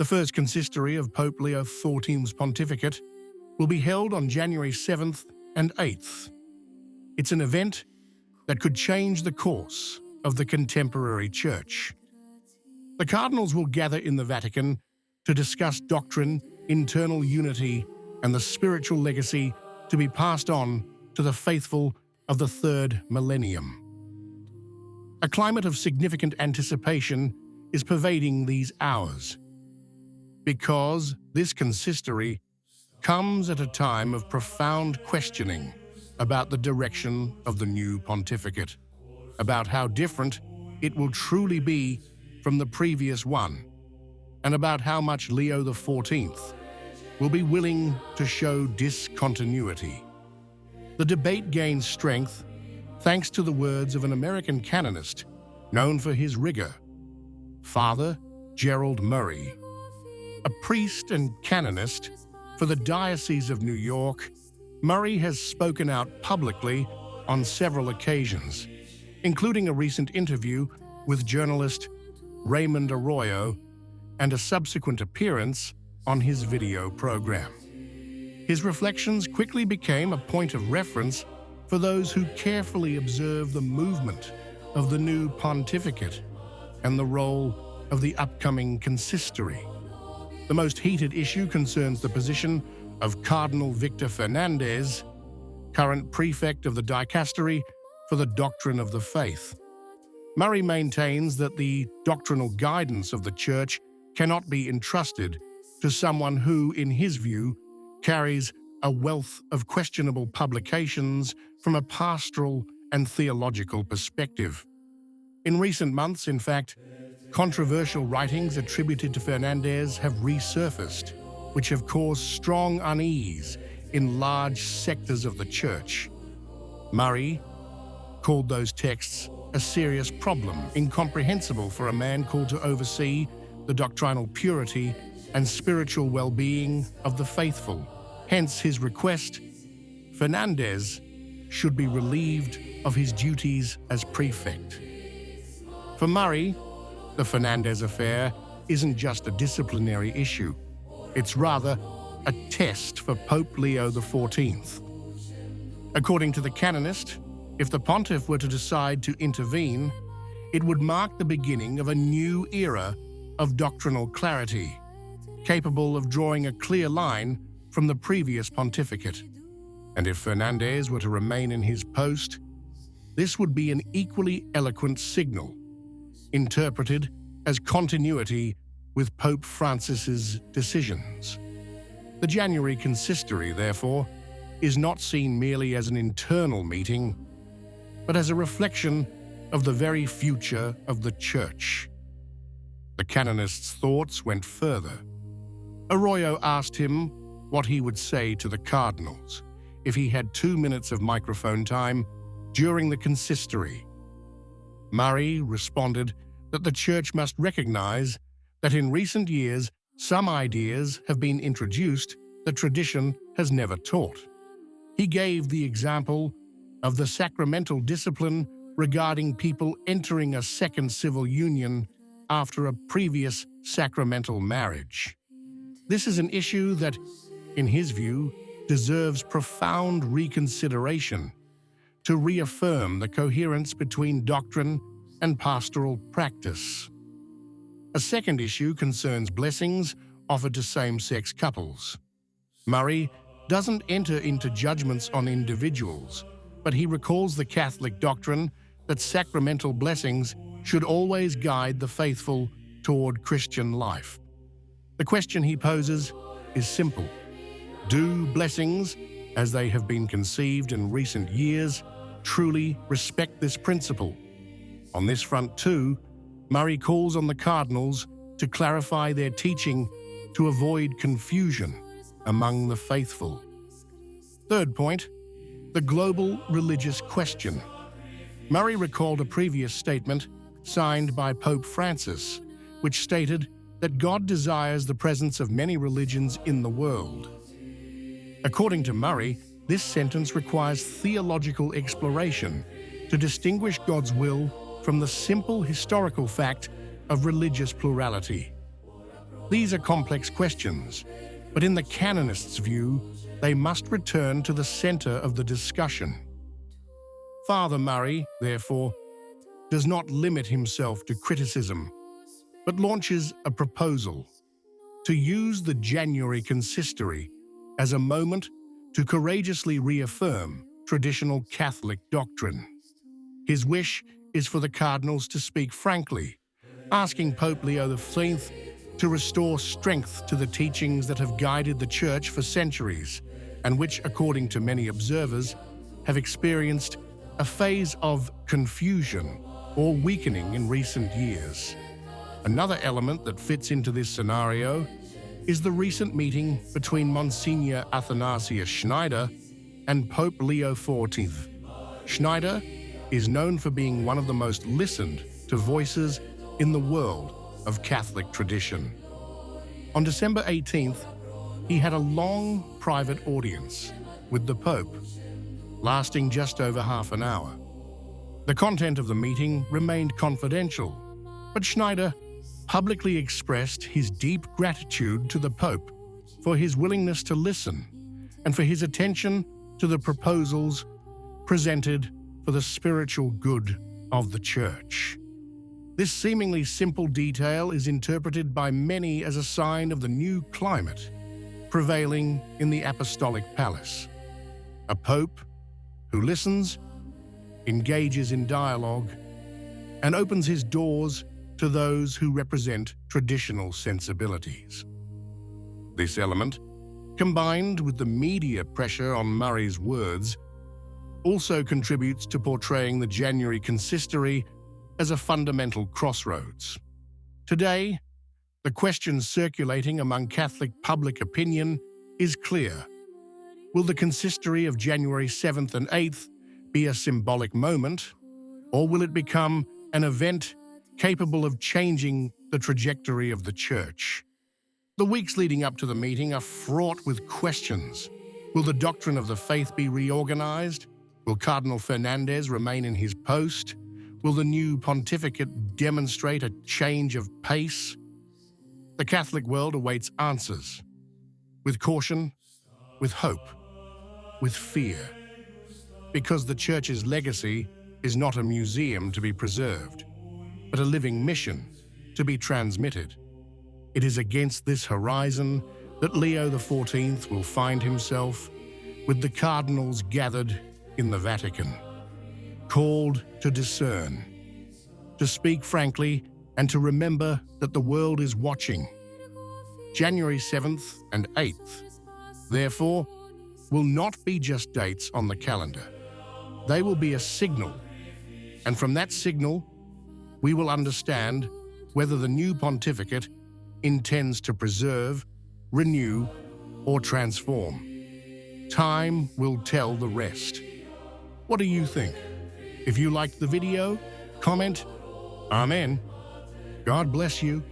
The first consistory of Pope Leo XIV's pontificate will be held on January 7th and 8th. It's an event that could change the course of the contemporary Church. The Cardinals will gather in the Vatican to discuss doctrine, internal unity, and the spiritual legacy to be passed on to the faithful of the third millennium. A climate of significant anticipation is pervading these hours, because this consistory comes at a time of profound questioning about the direction of the new pontificate, about how different it will truly be from the previous one, and about how much Leo XIV will be willing to show discontinuity. The debate gains strength thanks to the words of an American canonist known for his rigor, Father Gerald Murray. A priest and canonist for the Diocese of New York, Murray has spoken out publicly on several occasions, including a recent interview with journalist Raymond Arroyo and a subsequent appearance on his video program. His reflections quickly became a point of reference for those who carefully observe the movement of the new pontificate and the role of the upcoming consistory. The most heated issue concerns the position of Cardinal Victor Fernandez, current prefect of the dicastery for the doctrine of the faith. Murray maintains that the doctrinal guidance of the Church cannot be entrusted to someone who, in his view, carries a wealth of questionable publications from a pastoral and theological perspective. In recent months, in fact, controversial writings attributed to Fernandez have resurfaced, which have caused strong unease in large sectors of the Church. Murray called those texts a serious problem, incomprehensible for a man called to oversee the doctrinal purity and spiritual well-being of the faithful. Hence his request, Fernandez should be relieved of his duties as prefect. For Murray, the Fernandez affair isn't just a disciplinary issue. It's rather a test for Pope Leo XIV. According to the canonist, if the pontiff were to decide to intervene, it would mark the beginning of a new era of doctrinal clarity, capable of drawing a clear line from the previous pontificate. And if Fernandez were to remain in his post, this would be an equally eloquent signal, interpreted as continuity with Pope Francis's decisions. The January consistory, therefore, is not seen merely as an internal meeting, but as a reflection of the very future of the Church. The canonist's thoughts went further. Arroyo asked him what he would say to the Cardinals if he had 2 minutes of microphone time during the consistory. Murray responded that the Church must recognize that in recent years some ideas have been introduced that tradition has never taught. He gave the example of the sacramental discipline regarding people entering a second civil union after a previous sacramental marriage. This is an issue that, in his view, deserves profound reconsideration to reaffirm the coherence between doctrine and pastoral practice. A second issue concerns blessings offered to same-sex couples. Murray doesn't enter into judgments on individuals, but he recalls the Catholic doctrine that sacramental blessings should always guide the faithful toward Christian life. The question he poses is simple. Do blessings, as they have been conceived in recent years, truly respect this principle? On this front too, Murray calls on the Cardinals to clarify their teaching to avoid confusion among the faithful. Third point, the global religious question. Murray recalled a previous statement signed by Pope Francis, which stated that God desires the presence of many religions in the world. According to Murray, this sentence requires theological exploration to distinguish God's will from the simple historical fact of religious plurality. These are complex questions, but in the canonists' view, they must return to the center of the discussion. Father Murray, therefore, does not limit himself to criticism, but launches a proposal to use the January consistory as a moment to courageously reaffirm traditional Catholic doctrine. His wish is for the Cardinals to speak frankly, asking Pope Leo XIV to restore strength to the teachings that have guided the Church for centuries, and which, according to many observers, have experienced a phase of confusion or weakening in recent years. Another element that fits into this scenario is the recent meeting between Monsignor Athanasius Schneider and Pope Leo XIV. Schneider is known for being one of the most listened to voices in the world of Catholic tradition. On December 18th, he had a long private audience with the Pope, lasting just over half an hour. The content of the meeting remained confidential, but Schneider publicly expressed his deep gratitude to the Pope for his willingness to listen and for his attention to the proposals presented for the spiritual good of the Church. This seemingly simple detail is interpreted by many as a sign of the new climate prevailing in the Apostolic Palace. A Pope who listens, engages in dialogue, and opens his doors to those who represent traditional sensibilities. This element, combined with the media pressure on Murray's words, also contributes to portraying the January consistory as a fundamental crossroads. Today, the question circulating among Catholic public opinion is clear. Will the consistory of January 7th and 8th be a symbolic moment, or will it become an event capable of changing the trajectory of the Church? The weeks leading up to the meeting are fraught with questions. Will the doctrine of the faith be reorganized? Will Cardinal Fernandez remain in his post? Will the new pontificate demonstrate a change of pace? The Catholic world awaits answers, with caution, with hope, with fear, because the Church's legacy is not a museum to be preserved, but a living mission to be transmitted. It is against this horizon that Leo XIV will find himself, with the Cardinals gathered in the Vatican, called to discern, to speak frankly, and to remember that the world is watching. January 7th and 8th, therefore, will not be just dates on the calendar. They will be a signal, and from that signal, we will understand whether the new pontificate intends to preserve, renew, or transform. Time will tell the rest. What do you think? If you liked the video, comment, Amen. God bless you.